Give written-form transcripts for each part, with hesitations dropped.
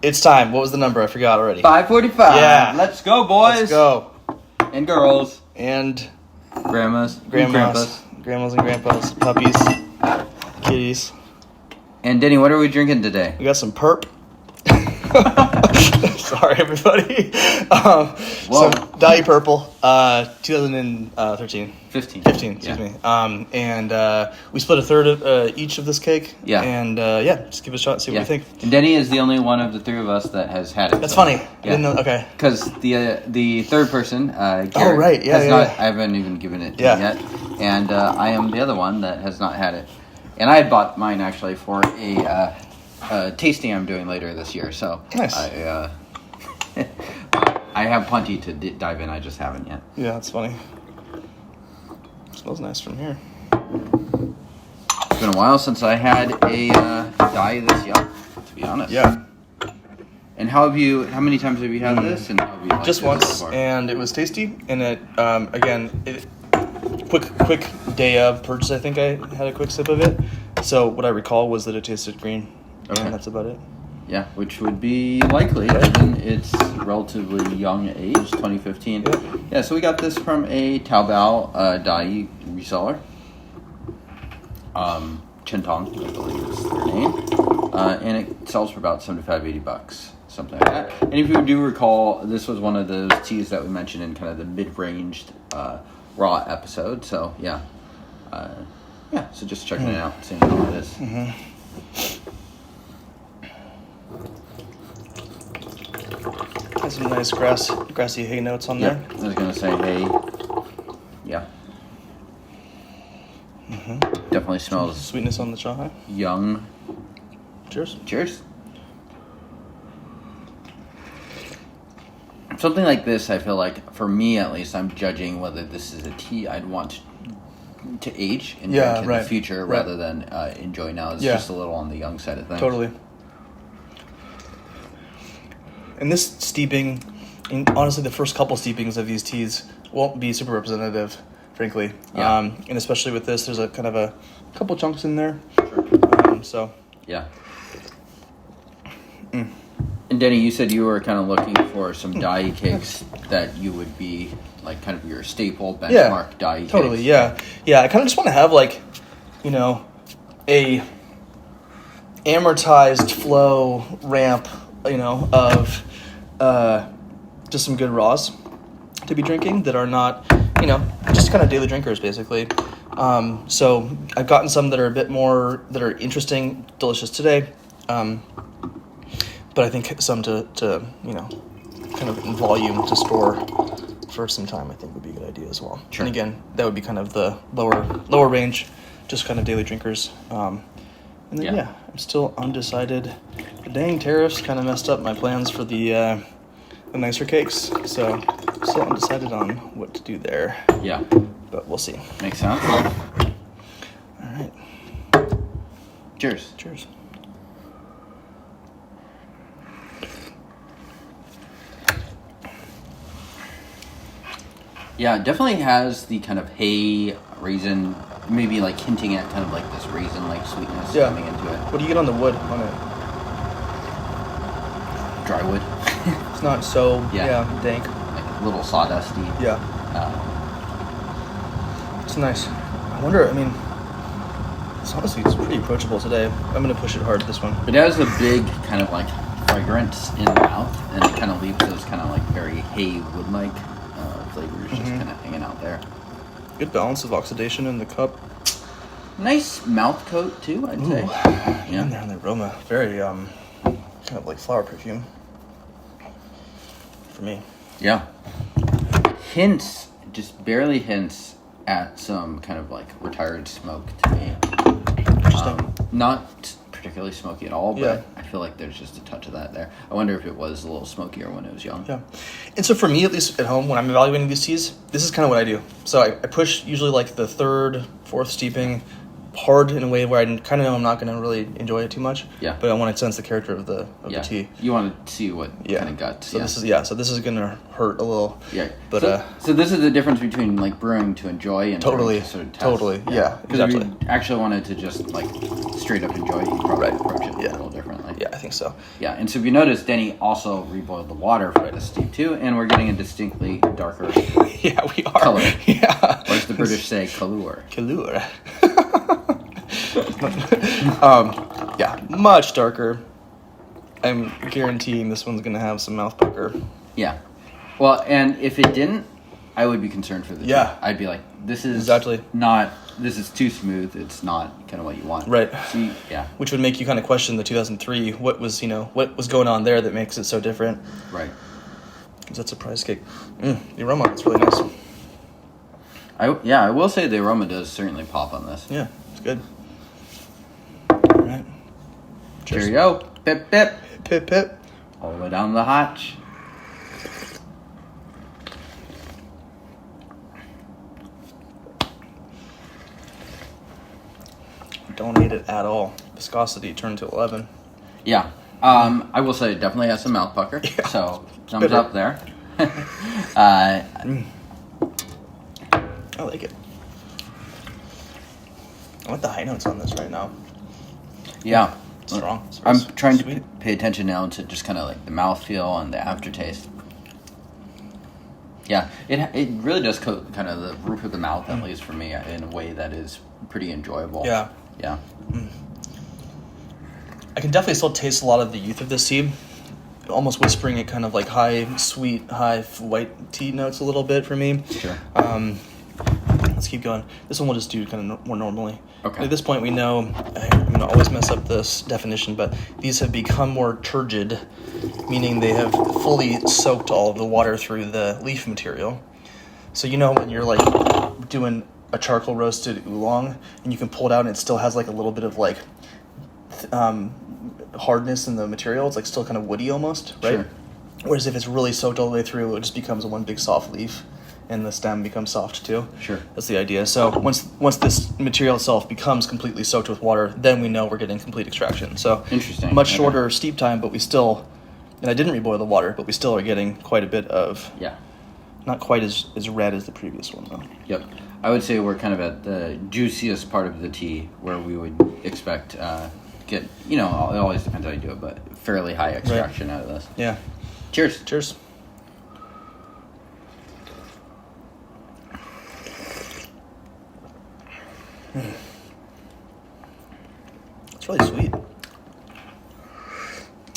It's time. What was the number? I forgot already. 5:45. Yeah. Let's go, boys. Let's go. And girls. And Grandmas. grandmas. Grandmas and grandpas. Puppies. Kitties. And Denny, what are we drinking today? We got some Purp. Sorry, everybody. Some Dayi Purple, 2013. 15, excuse me. And we split a third of each of this cake. Yeah. And just give it a shot and see what you think. And Denny is the only one of the three of us that has had it. That's funny. I Yeah. didn't know. Okay. Because the third person, Garrett, right. Yeah, has yeah. not. I haven't even given it to him yet. And I am the other one that has not had it. And I had bought mine actually for a tasting I'm doing later this year. So nice. I have plenty to dive in. I just haven't yet. Yeah, that's funny. Smells nice from here. It's been a while since I had a Dayi this young, to be honest. Yeah. And how many times have you had this? And how have you liked Just it once, so far? and it was tasty. And it quick day of purchase. I think I had a quick sip of it. So what I recall was that it tasted green, and that's about it. Yeah, which would be likely given its relatively young age, 2015. Yeah, so we got this from a Taobao Dayi reseller. Chintong, I believe is their name. And it sells for about $75-$80, something like that. And if you do recall, this was one of those teas that we mentioned in kind of the mid-ranged raw episode. So, so just checking it out, seeing how it is. Mm-hmm. Has some nice grassy hay notes on there. I was gonna say hay. Yeah. Mm-hmm. Definitely smells some sweetness on the chai. Young. Cheers. Cheers. Something like this, I feel like, for me at least, I'm judging whether this is a tea I'd want to age and drink in the future rather than enjoy now. It's just a little on the young side of things. Totally. And this steeping, and honestly, the first couple steepings of these teas won't be super representative, frankly. Yeah. And especially with this, there's a kind of a couple chunks in there. Sure. Yeah. And Denny, you said you were kind of looking for some Dayi cakes that you would be like kind of your staple benchmark Dayi cakes. Totally, yeah. I kind of just want to have like, a amortized flow ramp, of just some good raws to be drinking that are not, just kind of daily drinkers basically. So I've gotten some that are a bit more, that are interesting, delicious today. But I think some to kind of in volume to store for some time, I think would be a good idea as well. Sure. And again, that would be kind of the lower range, just kind of daily drinkers. And then I'm still undecided. The dang tariffs kind of messed up my plans for the nicer cakes, so still undecided on what to do there. Yeah. But we'll see. Makes sense. All right. Cheers. Cheers. Yeah, it definitely has the kind of hay raisin, maybe like hinting at kind of like this raisin-like sweetness coming into it. What do you get on the wood on it? Dry wood. It's not so dank. Like a little sawdusty. Yeah. It's nice. I wonder, it's pretty approachable today. I'm going to push it hard, this one. It has a big kind of like fragrance in the mouth, and it kind of leaves those kind of like very hay wood-like flavors just kind of hanging out there. Good balance of oxidation in the cup. Nice mouth coat too, I'd say. Yeah, and the aroma, very kind of like flower perfume for me. Yeah. Hints, just barely hints at some kind of like retired smoke to me. Interesting. Not particularly smoky at all, but I feel like there's just a touch of that there. I wonder if it was a little smokier when it was young. Yeah. And so for me, at least at home, when I'm evaluating these teas, this is kind of what I do. So I push usually like the third, fourth steeping hard in a way where I kind of know I'm not going to really enjoy it too much. Yeah. But I want to sense the character of the tea. You want to see what kind of guts. So this is going to hurt a little. Yeah. But so this is the difference between like brewing to enjoy and totally to sort of test. Totally. Yeah. Because if you actually wanted to just like straight up enjoy it, you'd probably approach it a little differently. Yeah, I think think so. Yeah, and so if you notice, Denny also reboiled the water for this steep too, and we're getting a distinctly darker Yeah, we are. color. Yeah. Or as the British say, colour. Colour. Yeah, much darker. I'm guaranteeing this one's going to have some mouth pucker. Yeah. Well, and if it didn't, I would be concerned for the tea. I'd be like, this is this is too smooth. It's not kind of what you want. Right. See, yeah. Which would make you kind of question the 2003. What was going on there that makes it so different? Right. Because that's a prize cake. The aroma is really nice. I will say the aroma does certainly pop on this. Yeah, it's good. All right. Cheerio. Pip, pip. Pip, pip. All the way down the hatch. Don't hate it at all. Viscosity turned to 11. Yeah. I will say it definitely has some mouth pucker. Yeah. So, thumbs up there. I like it. I want the high notes on this right now. Yeah. It's strong. I'm trying to pay attention now to just kind of like the mouthfeel and the aftertaste. Yeah, it really does coat kind of the roof of the mouth, at least for me, in a way that is pretty enjoyable. Yeah. Yeah. I can definitely still taste a lot of the youth of this tea. Almost whispering it kind of like high, sweet, high white tea notes a little bit for me. Sure. Let's keep going. This one we'll just do kind of more normally. Okay. At this point, we know, I'm going to always mess up this definition, but these have become more turgid, meaning they have fully soaked all of the water through the leaf material. So when you're like doing a charcoal roasted oolong, and you can pull it out and it still has like a little bit of like hardness in the material. It's like still kind of woody almost, right? Sure. Whereas if it's really soaked all the way through, it just becomes one big soft leaf, and the stem becomes soft too. Sure. That's the idea. So once this material itself becomes completely soaked with water, then we know we're getting complete extraction. So interesting. Much shorter steep time, but we still, and I didn't reboil the water, but we still are getting quite a bit of. Yeah. Not quite as red as the previous one though. Yep. I would say we're kind of at the juiciest part of the tea where we would expect get it always depends how you do it, but fairly high extraction out of this. Yeah. Cheers. Cheers. It's really sweet.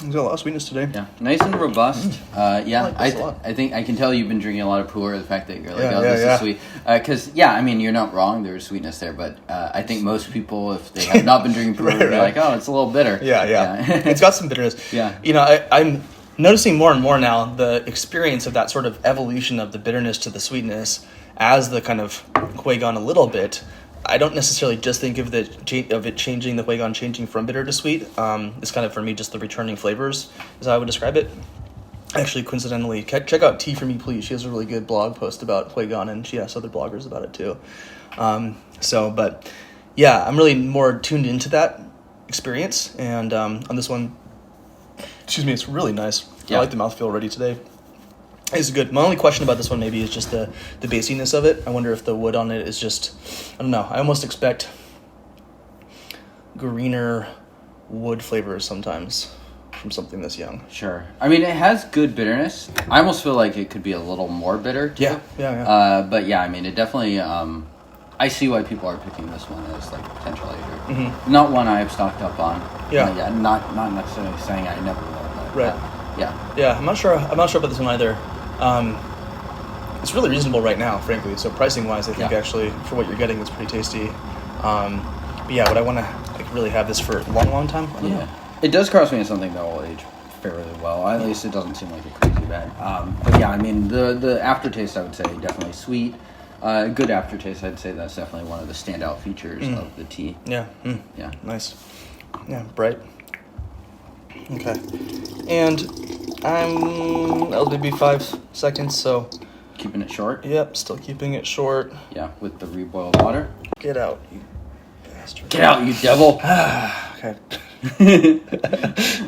There's a lot of sweetness today. Yeah, nice and robust. I like this a lot. I think I can tell you've been drinking a lot of pu'er. The fact that you're like, this is sweet. Because you're not wrong. There's sweetness there, but I think most people, if they have not been drinking pu'er, would be like, oh, it's a little bitter. Yeah. It's got some bitterness. Yeah. I'm noticing more and more now the experience of that sort of evolution of the bitterness to the sweetness as the kind of Huigon a little bit. I don't necessarily just think of it changing, the Huigon changing from bitter to sweet. It's kind of, for me, just the returning flavors is how I would describe it. Actually, coincidentally, check out Tea For Me Please. She has a really good blog post about Huigon, and she asks other bloggers about it too. I'm really more tuned into that experience. And on this one, it's really nice. Yeah. I like the mouthfeel already today. It's good. My only question about this one maybe is just the basiness of it. I wonder if the wood on it is just, I don't know. I almost expect greener wood flavors sometimes from something this young. Sure. I mean, it has good bitterness. I almost feel like it could be a little more bitter too. Yeah. But yeah, I mean, it definitely. I see why people are picking this one as like potential later. Mm-hmm. Not one I have stocked up on. Yeah. Not necessarily saying I never will. But, Right. Yeah. I'm not sure about this one either. It's really reasonable right now, frankly. So pricing wise, I think actually for what you're getting, it's pretty tasty. But yeah, would I want to really have this for a long time? I don't know. It does cross me as something that will age fairly well. At least it doesn't seem like a crazy bad. But yeah, I mean the aftertaste, I would say definitely sweet. Good aftertaste. I'd say that's definitely one of the standout features of the tea. Yeah. Yeah. Nice. Yeah, bright. Okay. And that was maybe 5 seconds, so. Keeping it short? Yep, still keeping it short. Yeah, with the reboiled water. Get out, you bastard. Get out, you devil! Okay.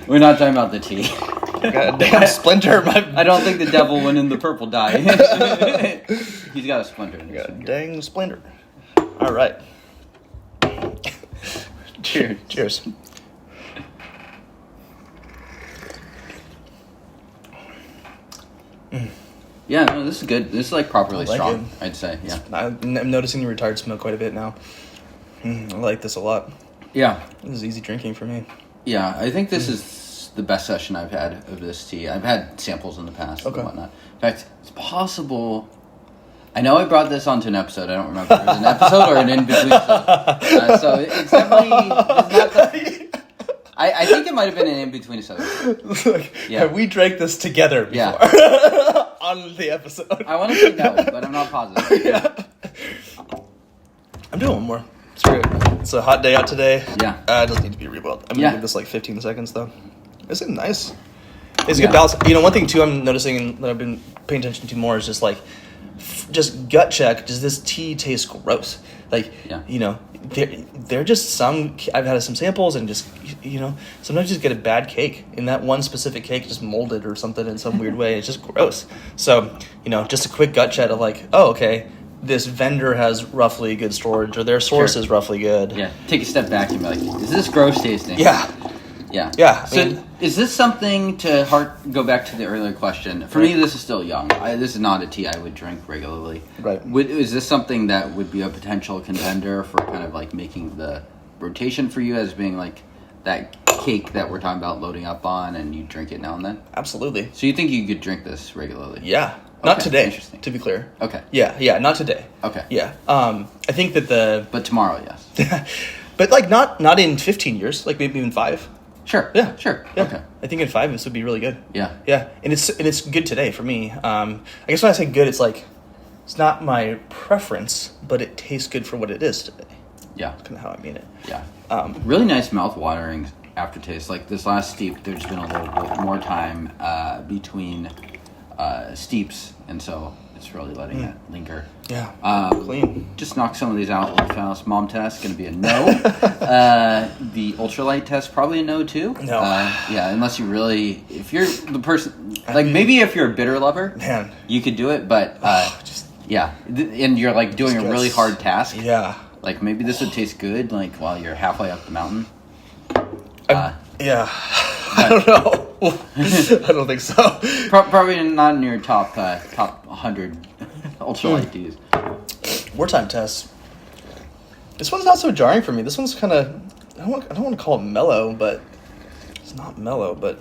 We're not talking about the tea. God damn splinter. I don't think the devil went in the Purple Dayi. He's got a splinter in his finger. Dang splinter. All right. Cheers. Cheers. Yeah, no, this is good. This is like properly I like strong, it. I'd say. Yeah. I'm noticing the retired smoke quite a bit now. I like this a lot. Yeah. This is easy drinking for me. Yeah, I think this is the best session I've had of this tea. I've had samples in the past and whatnot. In fact, it's possible. I know I brought this onto an episode. I don't remember if it was an episode or an in-between episode. So it's definitely it's not the, I think it might have been an in-between episode. Like, Yeah. we drank this together before. Yeah. On the episode. I want to say no, but I'm not positive. Yeah. I'm doing one more. Screw it. It's a hot day out today. Yeah. It doesn't need to be reboiled. I'm Yeah. gonna give this like 15 seconds though. This is nice. It's a good balance. You know, one thing too I'm noticing that I've been paying attention to more is just like, just gut check. Does this tea taste gross? Like, you know, they're just some. I've had some samples and just, you know, sometimes you just get a bad cake, and that one specific cake just molded or something in some weird way. It's just gross. So, you know, just a quick gut check of like, oh, okay, this vendor has roughly good storage, or their source is roughly good. Yeah. Take a step back and be like, is this gross tasting? Yeah. Yeah. Yeah. So is this something to go back to the earlier question? For me, this is still young. This is not a tea I would drink regularly. Right. Is this something that would be a potential contender for kind of like making the rotation for you as being like that cake that we're talking about loading up on and you drink it now and then? Absolutely. So you think you could drink this regularly? Yeah. Not today, interesting. to be clear. Okay. Yeah, not today. Okay. Yeah. I think that But tomorrow, yes. but like not in 15 years, like maybe even 5. Sure. Yeah. Sure. Yeah. Okay. I think in 5 this would be really good. Yeah. Yeah. And it's good today for me. I guess when I say good, it's like, it's not my preference, but it tastes good for what it is today. Yeah. That's kind of how I mean it. Yeah. Really nice mouth-watering aftertaste. Like this last steep, there's been a little bit more time between steeps, and so it's really letting it linger. Yeah. Clean. Just knock some of these out a little fast. Mom test going to be a no. The ultralight test probably a no too. No. Yeah, unless you really, if you're the person, like maybe if you're a bitter lover, Man. you could do it. But yeah, and you're like doing a really hard task. Yeah. Like maybe this would taste good, like while you're halfway up the mountain. Yeah. I don't know. I don't think so. Probably not in your top 100 ultralight teas. Wartime test. This one's not so jarring for me. This one's kind of, I don't want to call it mellow, but it's not mellow, but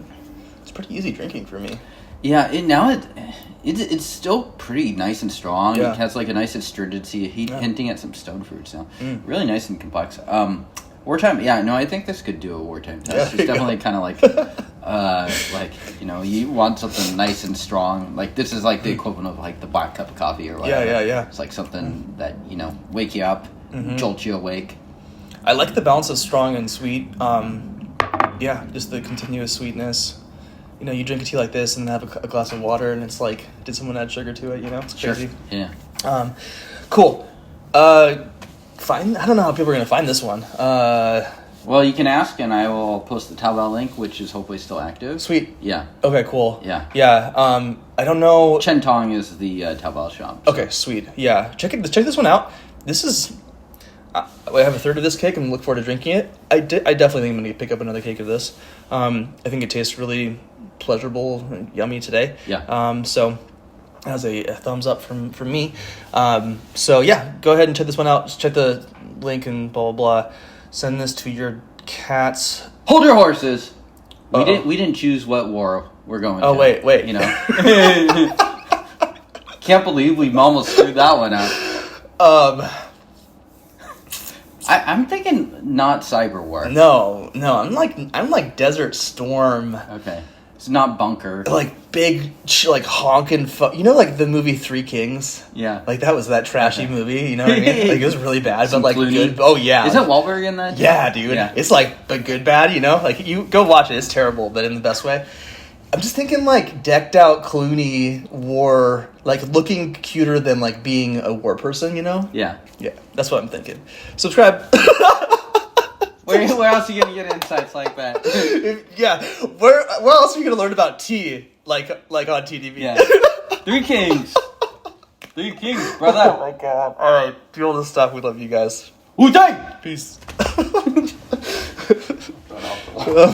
it's pretty easy drinking for me. Yeah, it's still pretty nice and strong. Yeah. It has like a nice astringency, hinting at some stone fruits now. Really nice and complex. Wartime, yeah, no, I think this could do a wartime test. It's definitely kind of like, you know, you want something nice and strong. Like this is like the equivalent of like the black cup of coffee or whatever. Yeah. It's like something that, you know, wake you up, jolt you awake. I like the balance of strong and sweet. Yeah, just the continuous sweetness. You know, you drink a tea like this and have a glass of water, and it's like, did someone add sugar to it? You know, it's crazy. Sure. Yeah. Cool. Fine. I don't know how people are gonna find this one. Well, you can ask, and I will post the Taobao link, which is hopefully still active. Sweet. Yeah. Okay. Cool. Yeah. Yeah. I don't know. Chen Tong is the Taobao shop. So. Okay. Sweet. Yeah. Check this one out. This is. I have a third of this cake and look forward to drinking it. I definitely think I'm gonna pick up another cake of this. I think it tastes really pleasurable and yummy today. Yeah. So as a thumbs up from me. So yeah, go ahead and check this one out. Just check the link and blah blah blah. Send this to your cats. Hold your horses. Uh-oh. We didn't choose what war we're going to. Oh wait. You know. Can't believe we almost screwed that one up. I'm thinking not cyber war. No. I'm like Desert Storm. Okay. It's not bunker. Like big, like honking. You know, like the movie Three Kings. Yeah. Like that was that trashy movie. You know what I mean? Like it was really bad, but like Clooney. good. Oh yeah. Is it Wahlberg in that? Yeah, dude. Yeah. It's like but good bad. You know, like you go watch it. It's terrible, but in the best way. I'm just thinking like decked out Clooney war, like looking cuter than like being a war person. You know? Yeah. Yeah. That's what I'm thinking. Subscribe. Where else are you gonna get insights like that? Yeah. Where else are you gonna learn about tea? Like on TDV? Yeah. Three Kings, brother. Oh my god. All right. Do all this stuff. We love you guys. Wu-Tang! Peace.